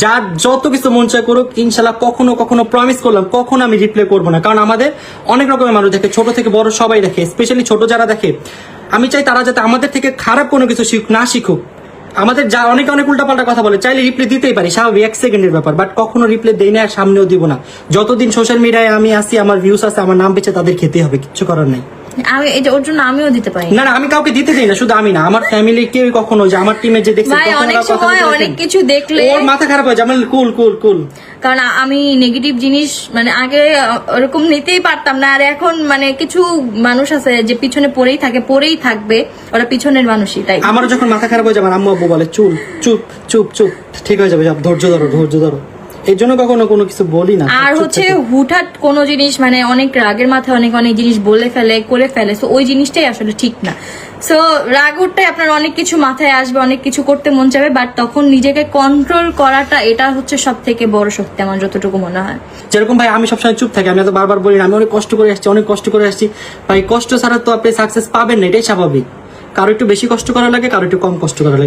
যার যত কিছু মন চায় করুক, ইনশাল্লাহ কখনো কখনো প্রমিস করলাম কখনো আমি রিপ্লে করবো না। কারণ আমাদের অনেক রকমের মানুষ দেখে, ছোট থেকে বড় সবাই দেখে, স্পেশালি ছোট যারা দেখে, আমি চাই তারা যাতে আমাদের থেকে খারাপ কোনো কিছু না শিখুক। আমাদের যা অনেক উল্টাপাল্টা কথা বলে, চাইলে রিপ্লে দিতেই পারি, স্বাভাবিক, 1 সেকেন্ডের ব্যাপার, বাট কখনো রিপ্লে দেই না, আর সামনেও দিব না। যতদিন সোশ্যাল মিডিয়ায় আমি আসি, আমার ভিউস আছে, আমার নাম পেছে, তাদের খেতে হবে, কিচ্ছু করার নাই। আমি এই যে ওর জন্য আমিও দিতে পারি না, আমি কাউকে দিতে দিই না, শুধু আমি না, আমার ফ্যামিলি কেউ কখনো, যে আমার টিমে যে দেখছে ভাই, অনেক সময় অনেক কিছু দেখলে ওর মাথা খারাপ হয়ে যায়। কুল কারণ আমি নেগেটিভ জিনিস মানে আগে ওরকম নিতেই পারতাম না, আর এখন মানে কিছু মানুষ আছে যে পিছনে পড়েই থাকবে, ওরা পিছনের মানুষই। তাই আমার যখন মাথা খারাপ হয়ে যাবে, আম্মু আব্বু বলে চুপ চুপ চুপ চুপ, ঠিক হয়ে যাবে, ধৈর্য ধরো। এই জন্য কখনো কোনো কিছু বলি না। আর হচ্ছে হুটহাট কোনো জিনিস মানে অনেক রাগের মাথায় অনেক জিনিস বলে ফেলে, করে ফেলে, সো ওই জিনিসটাই আসলে ঠিক না। সো রাগ উঠটাই আপনার অনেক কিছু মাথায় আসবে, অনেক কিছু করতে মন চাবে, বাট তখন নিজেকে কন্ট্রোল করাটা, এটা হচ্ছে সব থেকে বড় শক্তি আমার যতটুকু মনে হয়। যেরকম ভাই আমি সবসময় চুপ থাকি, আমি তো বারবার বলি না, আমি অনেক কষ্ট করে আসছি ভাই, কষ্ট ছাড়া তো আপনি সাকসেস পাবেন না, এটাই স্বাভাবিক। কারো একটু বেশি কষ্ট করা লাগে, কারো একটু কম কষ্ট করা লাগে।